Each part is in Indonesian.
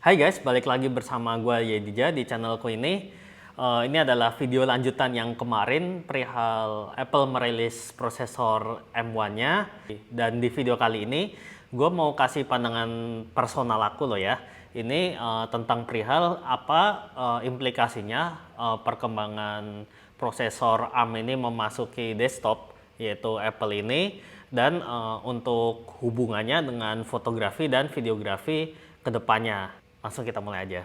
Hai guys, balik lagi bersama gue Yedija di channelku ini. Ini adalah video lanjutan yang kemarin perihal Apple merilis prosesor M1-nya. Dan di video kali ini gue mau kasih pandangan personal aku loh ya. Ini tentang perihal apa implikasinya perkembangan prosesor ARM ini memasuki desktop, yaitu Apple ini. Dan untuk hubungannya dengan fotografi dan videografi ke depannya. Langsung kita mulai aja.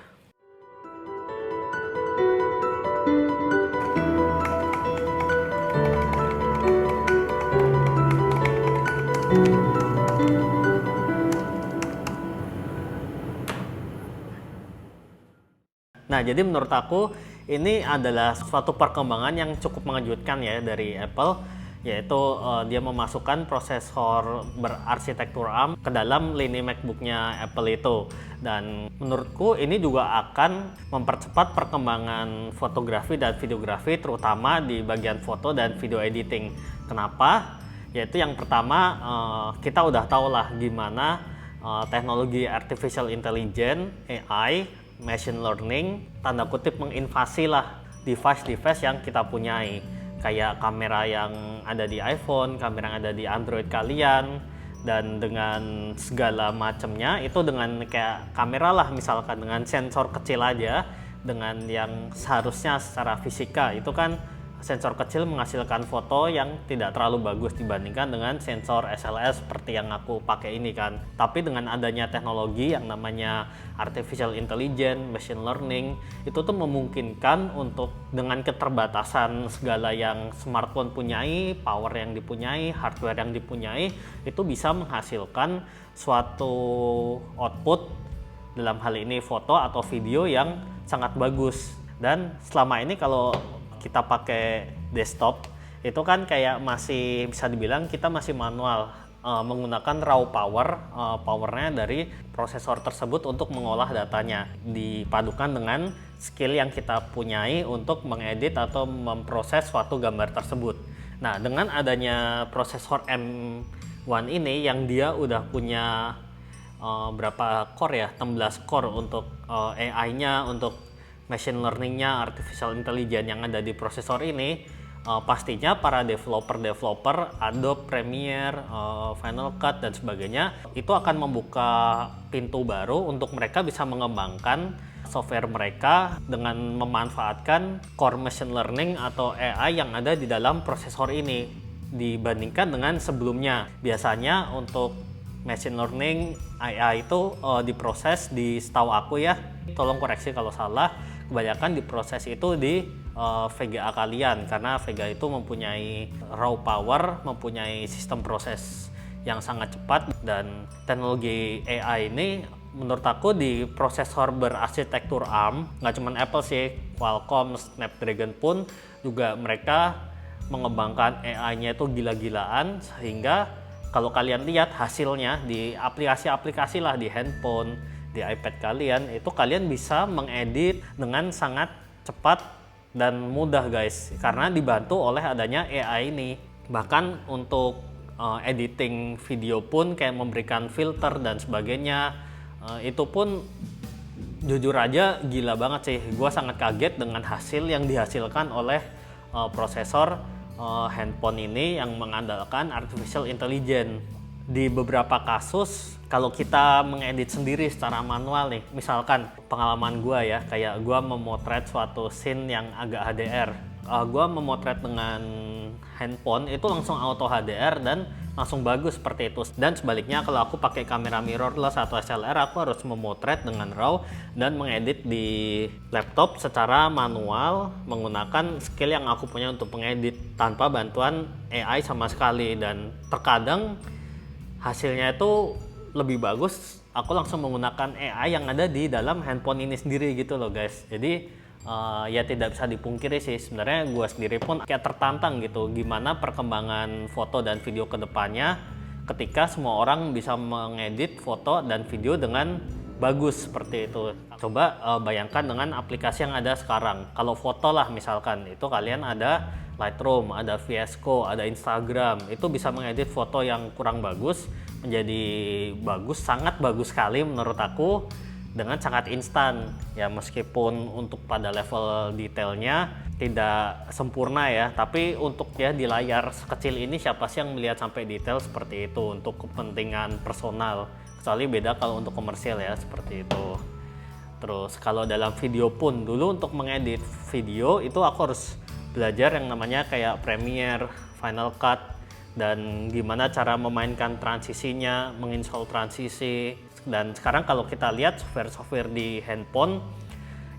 Nah, jadi menurut aku ini adalah suatu perkembangan yang cukup mengejutkan ya dari Apple, yaitu dia memasukkan prosesor berarsitektur ARM ke dalam lini MacBook-nya Apple itu. Dan menurutku ini juga akan mempercepat perkembangan fotografi dan videografi, terutama di bagian foto dan video editing. Kenapa? Yaitu yang pertama, kita udah tahu lah gimana teknologi artificial intelligence (AI), machine learning, tanda kutip menginvasi lah device-device yang kita punyai, kayak kamera yang ada di iPhone, kamera yang ada di Android kalian, dan dengan segala macamnya itu dengan kayak kamera lah, misalkan dengan sensor kecil aja, dengan yang seharusnya secara fisika itu kan sensor kecil menghasilkan foto yang tidak terlalu bagus dibandingkan dengan sensor SLS seperti yang aku pakai ini kan. Tapi dengan adanya teknologi yang namanya artificial intelligence, machine learning, itu tuh memungkinkan untuk dengan keterbatasan segala yang smartphone punyai, power yang dipunyai, hardware yang dipunyai, itu bisa menghasilkan suatu output, dalam hal ini foto atau video yang sangat bagus. Dan selama ini kalau kita pakai desktop itu kan kayak masih bisa dibilang kita masih manual, menggunakan raw powernya dari prosesor tersebut untuk mengolah datanya, dipadukan dengan skill yang kita punyai untuk mengedit atau memproses suatu gambar tersebut. Nah, dengan adanya prosesor M1 ini yang dia udah punya berapa core ya, 16 core untuk AI-nya, untuk machine learning-nya, artificial intelligence yang ada di prosesor ini, pastinya para developer Adobe Premiere, Final Cut dan sebagainya itu akan membuka pintu baru untuk mereka bisa mengembangkan software mereka dengan memanfaatkan core machine learning atau AI yang ada di dalam prosesor ini dibandingkan dengan sebelumnya. Biasanya untuk machine learning AI itu diproses di, setahu aku ya, tolong koreksi kalau salah, kebanyakan diproses itu di VGA kalian, karena VGA itu mempunyai raw power, mempunyai sistem proses yang sangat cepat. Dan teknologi AI ini menurut aku di prosesor berarsitektur ARM, nggak cuma Apple sih, Qualcomm, Snapdragon pun juga mereka mengembangkan AI-nya itu gila-gilaan, sehingga kalau kalian lihat hasilnya di aplikasi-aplikasi lah, di handphone, di iPad kalian, itu kalian bisa mengedit dengan sangat cepat dan mudah guys, karena dibantu oleh adanya AI ini. Bahkan untuk editing video pun kayak memberikan filter dan sebagainya, itu pun jujur aja gila banget sih. Gua sangat kaget dengan hasil yang dihasilkan oleh prosesor handphone ini yang mengandalkan artificial intelligence. Di beberapa kasus kalau kita mengedit sendiri secara manual nih, misalkan pengalaman gue ya, kayak gue memotret suatu scene yang agak HDR, gue memotret dengan handphone itu langsung auto HDR dan langsung bagus seperti itu. Dan sebaliknya kalau aku pakai kamera mirrorless atau SLR, aku harus memotret dengan RAW dan mengedit di laptop secara manual menggunakan skill yang aku punya untuk mengedit tanpa bantuan AI sama sekali. Dan terkadang hasilnya itu lebih bagus aku langsung menggunakan AI yang ada di dalam handphone ini sendiri gitu loh guys. Jadi ya tidak bisa dipungkiri sih, sebenarnya gue sendiri pun kayak tertantang gitu gimana perkembangan foto dan video kedepannya ketika semua orang bisa mengedit foto dan video dengan bagus seperti itu. Coba bayangkan dengan aplikasi yang ada sekarang. Kalau foto lah misalkan, itu kalian ada Lightroom, ada VS Code, ada Instagram, itu bisa mengedit foto yang kurang bagus menjadi bagus, sangat bagus sekali menurut aku. dengan sangat instan ya, meskipun untuk pada level detailnya tidak sempurna ya, tapi untuk ya di layar sekecil ini siapa sih yang melihat sampai detail seperti itu untuk kepentingan personal, kecuali beda kalau untuk komersial ya, seperti itu. Terus kalau dalam video pun, dulu untuk mengedit video itu aku harus belajar yang namanya kayak Premiere, Final Cut, dan gimana cara memainkan transisinya, menginstall transisi. Dan sekarang kalau kita lihat software-software di handphone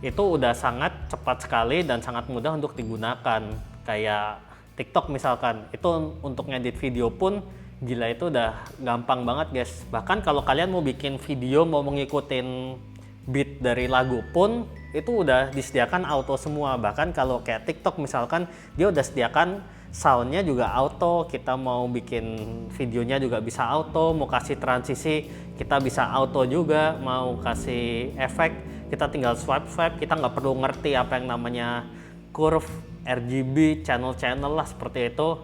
itu udah sangat cepat sekali dan sangat mudah untuk digunakan. Kayak TikTok misalkan, itu untuk ngedit video pun gila, itu udah gampang banget guys. Bahkan kalau kalian mau bikin video, mau ngikutin beat dari lagu pun itu udah disediakan auto semua. Bahkan kalau kayak TikTok misalkan, dia udah sediakan soundnya juga auto, kita mau bikin videonya juga bisa auto, mau kasih transisi kita bisa auto juga, mau kasih efek kita tinggal swipe, kita nggak perlu ngerti apa yang namanya curve, RGB, channel lah seperti itu.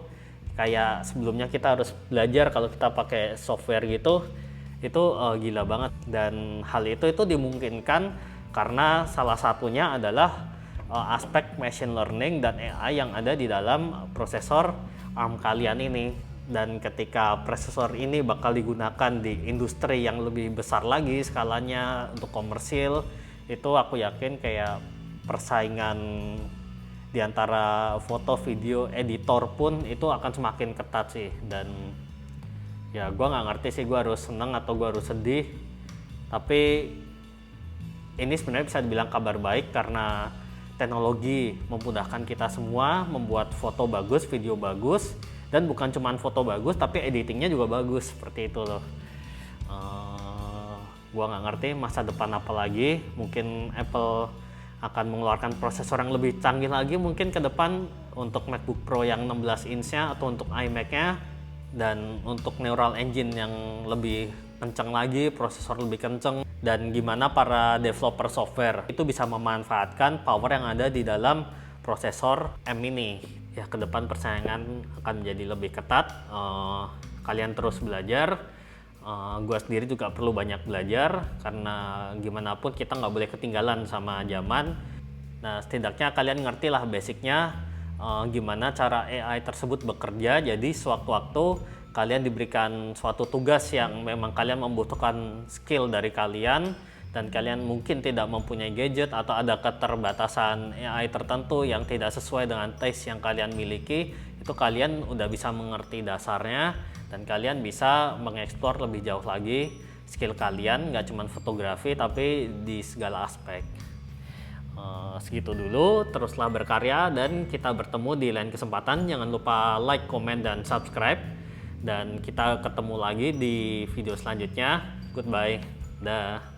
Kayak sebelumnya kita harus belajar kalau kita pakai software gitu, itu gila banget. Dan hal itu dimungkinkan karena salah satunya adalah aspek machine learning dan AI yang ada di dalam prosesor ARM kalian ini. Dan ketika prosesor ini bakal digunakan di industri yang lebih besar lagi skalanya untuk komersil, itu aku yakin kayak persaingan di antara foto video editor pun itu akan semakin ketat sih. Dan ya gue nggak ngerti sih, gue harus seneng atau gue harus sedih, tapi ini sebenarnya bisa dibilang kabar baik karena teknologi memudahkan kita semua membuat foto bagus, video bagus, dan bukan cuma foto bagus tapi editingnya juga bagus, seperti itu loh. Gua nggak ngerti masa depan apa lagi, mungkin Apple akan mengeluarkan prosesor yang lebih canggih lagi mungkin ke depan untuk MacBook Pro yang 16 inch-nya atau untuk iMac-nya, dan untuk neural engine yang lebih kenceng lagi, prosesor lebih kenceng, dan gimana para developer software itu bisa memanfaatkan power yang ada di dalam prosesor M ini. Ya ke depan persaingan akan menjadi lebih ketat. Kalian terus belajar, gue sendiri juga perlu banyak belajar karena gimana pun kita nggak boleh ketinggalan sama zaman. Nah setidaknya kalian ngerti lah basicnya gimana cara AI tersebut bekerja. Jadi sewaktu-waktu kalian diberikan suatu tugas yang memang kalian membutuhkan skill dari kalian, dan kalian mungkin tidak mempunyai gadget atau ada keterbatasan AI tertentu yang tidak sesuai dengan taste yang kalian miliki, itu kalian udah bisa mengerti dasarnya dan kalian bisa mengeksplor lebih jauh lagi skill kalian, nggak cuma fotografi tapi di segala aspek. Segitu dulu, teruslah berkarya dan kita bertemu di lain kesempatan. Jangan lupa like, comment, dan subscribe. Dan kita ketemu lagi di video selanjutnya. Goodbye. Dah.